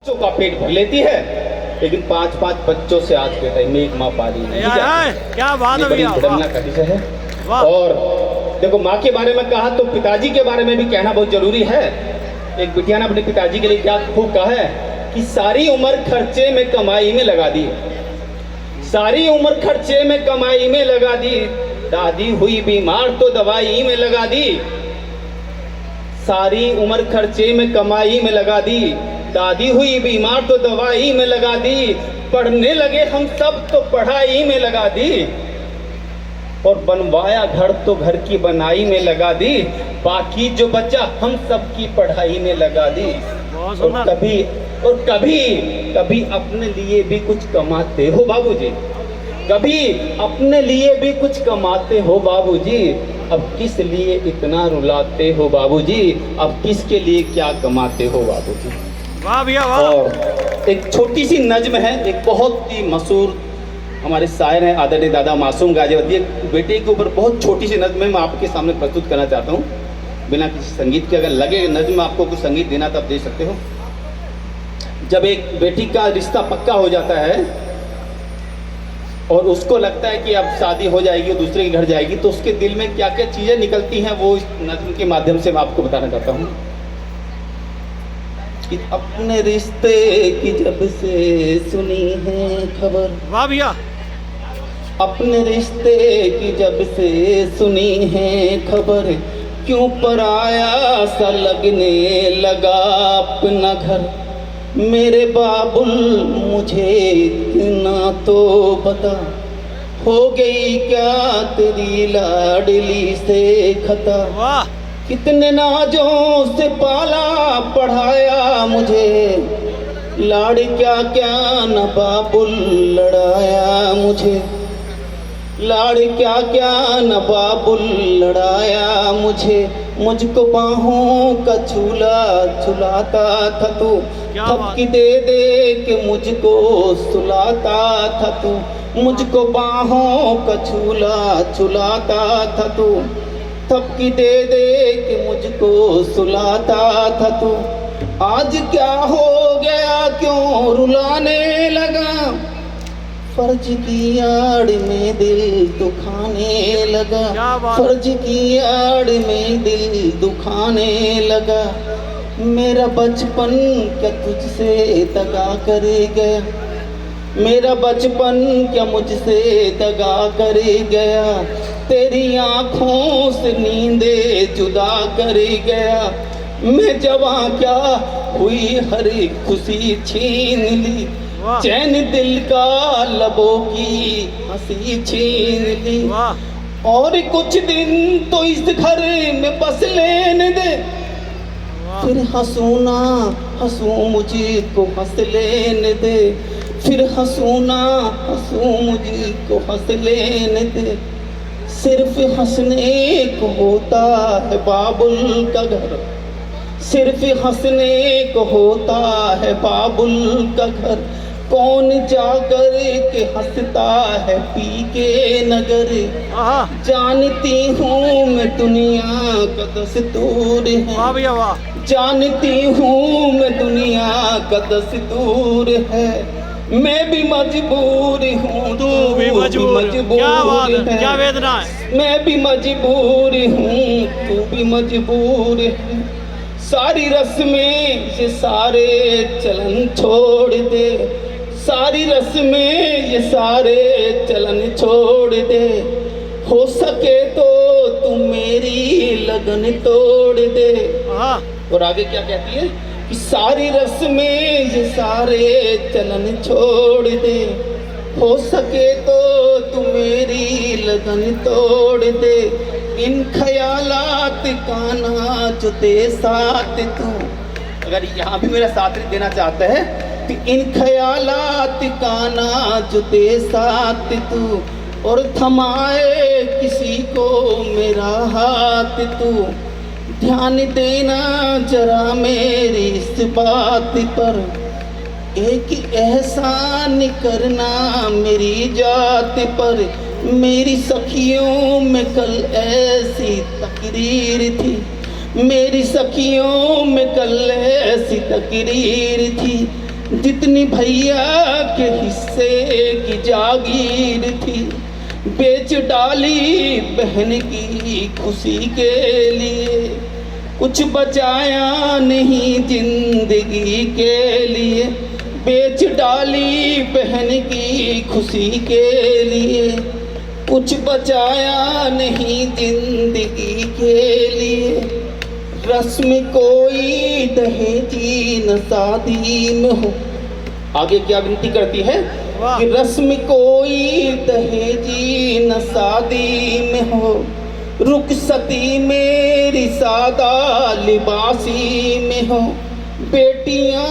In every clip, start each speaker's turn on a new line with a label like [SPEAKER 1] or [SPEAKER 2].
[SPEAKER 1] बच्चों का पेट भर लेती है, लेकिन 5-5 बच्चों से आज के टाइम में एक माँ पाली नहीं जाती।
[SPEAKER 2] क्या बात है भैया,
[SPEAKER 1] बदलना का विषय है। और देखो, माँ के बारे में कहा तो पिताजी के बारे में भी कहना बहुत जरूरी है। एक बिटिया ने अपने पिताजी के लिए क्या खूब कहा है कि सारी उम्र खर्चे में कमाई में लगा दी, सारी उम्र खर्चे में कमाई में लगा दी, दादी हुई बीमार तो दवाई में लगा दी, सारी उम्र खर्चे में कमाई में लगा दी, दादी हुई बीमार तो दवाई में लगा दी, पढ़ने लगे हम सब तो पढ़ाई में लगा दी, और बनवाया घर तो घर की बनाई में लगा दी, बाकी जो बचा हम सब की पढ़ाई में लगा दी। और कभी अपने लिए भी कुछ कमाते हो बाबूजी, कभी अपने लिए भी कुछ कमाते हो बाबूजी, अब किस लिए इतना रुलाते हो बाबूजी, अब किसके लिए क्या कमाते हो बाबूजी।
[SPEAKER 2] वाह भैया वाह।
[SPEAKER 1] और एक छोटी सी नज्म है, एक बहुत ही मशहूर हमारे शायर हैं आदरणीय दादा मासूम गाजीवती, एक बेटे के ऊपर बहुत छोटी सी नज्म मैं आपके सामने प्रस्तुत करना चाहता हूँ, बिना किसी संगीत के। अगर लगे नज्म आपको कुछ संगीत देना तो आप दे सकते हो। जब एक बेटी का रिश्ता पक्का हो जाता है और उसको लगता है कि अब शादी हो जाएगी और दूसरे के घर जाएगी, तो उसके दिल में क्या क्या चीज़ें निकलती हैं वो इस नज्म के माध्यम से मैं आपको बताना चाहता हूँ। कि अपने रिश्ते की जब से सुनी है खबर,
[SPEAKER 2] वाह भैया,
[SPEAKER 1] अपने रिश्ते की जब से सुनी है खबर, क्यों पराया सा लगने लगा अपना घर, मेरे बाबुल मुझे इतना तो बता, हो गई क्या तेरी लाडली से खता,
[SPEAKER 2] वाह।
[SPEAKER 1] कितने नाजों से पाला पढ़ाया मुझे, लाड़ क्या क्या न बाबुल लड़ाया मुझे, लाड़ क्या क्या न बाबुल लड़ाया मुझे, मुझको बाहों का झूला झुलाता था तू, थपकी दे दे के मुझको सुलाता था तू, मुझको बाहों का झूला झुलाता था तू, थपकी दे दे के मुझको सुलाता था तू, आज क्या हो गया क्यों रुलाने लगा, फर्ज की आड़ में दिल दुखाने लगा, फर्ज की आड़ में दिल दुखाने लगा, मेरा बचपन क्या तुझसे दगा कर गया, मेरा बचपन क्या मुझसे दगा कर गया, तेरी आँखों से नींदे जुदा कर गया, मैं जवां क्या हुई हर खुशी छीन ली, चैन दिल का लबों की हंसी छीन ली, और कुछ दिन तो इस घर में बस लेने दे, फिर हंसूना हंसू मुझको हंस लेने दे, फिर हंसूना हंसू मुझको हंस लेने दे, सिर्फ हंसने को होता है बाबुल का घर, सिर्फ हंसने को होता है बाबुल का घर, कौन जाकर के हंसता है पी के नगर, जानती हूँ मैं दुनिया का दस्तूर है, जानती हूँ मैं दुनिया का दस्तूर है, मैं भी मजबूर हूँ तू भी मजबूर है,
[SPEAKER 2] क्या वेदना है,
[SPEAKER 1] मैं भी मजबूर हूँ तू भी मजबूर है, सारी रस्में ये सारे चलन छोड़ दे, सारी रस्में ये सारे चलन छोड़ दे, हो सके तो तू मेरी लगन तोड़ दे। और आगे क्या कहती है कि सारी रस्में ये सारे चलन छोड़ दे, हो सके तो तू मेरी लगन तोड़ दे, इन ख्यालात का ना जो दे साथ तू, अगर यहाँ भी मेरा साथ देना चाहता है कि इन ख्यालात का ना जो दे साथ तू, और थमाए किसी को मेरा हाथ तू, ध्यान देना जरा मेरी इस बात पर, एक एहसान करना मेरी जात पर, मेरी सखियों में कल ऐसी तकरीर थी, मेरी सखियों में कल ऐसी तकरीर थी, जितनी भैया के हिस्से की जागीर थी बेच डाली बहन की खुशी के लिए। कुछ बचाया नहीं जिंदगी के लिए, बेच डाली बहन की खुशी के लिए। कुछ बचाया नहीं जिंदगी के लिए। रस्म कोई दहेजी न शादी में हो। आगे क्या विनती करती है
[SPEAKER 2] वाह।
[SPEAKER 1] कि रस्म कोई दहेजी न शादी में हो। रुखसती मेरी सादा लिबासी में हो। बेटियां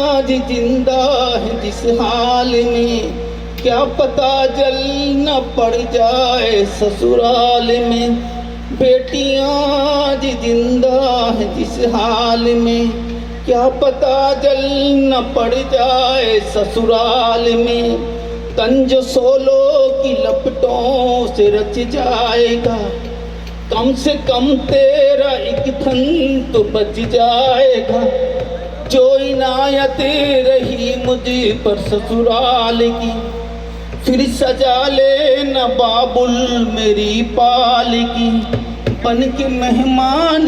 [SPEAKER 1] आज जिंदा है जिस हाल में, क्या पता जल न पड़ जाए ससुराल में। बेटियां आज जिंदा है जिस हाल में, क्या पता जल न पड़ जाए ससुराल में। तंज सोलो की लपटों से रच जाएगा, कम से कम तेरा एक थन तो बच जाएगा। जो इनायत रही मुझे पर ससुराल की, फिर सजा ले न बाबुल मेरी पाल की। बन के मेहमान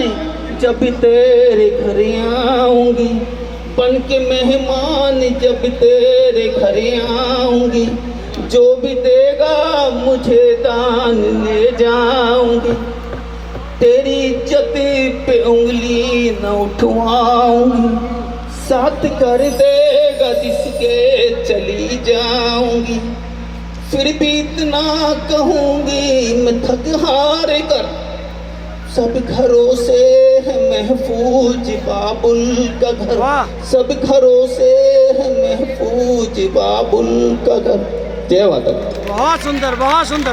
[SPEAKER 1] जब तेरे घर आऊंगी, बन के मेहमान जब तेरे घर आऊंगी। जो भी देगा मुझे दान ले जाऊंगी। तेरी इज्जत पे उंगली न उठवाऊंगी। साथ कर देगा जिसके चली जाऊंगी। फिर भी इतना कहूंगी मैं थक हार कर, सब घरों से है महफूज बाबुल का घर।
[SPEAKER 2] वाह।
[SPEAKER 1] सब घरों से है महफूज बाबुल का घर। जय माता दी।
[SPEAKER 2] बहुत सुंदर, बहुत सुंदर।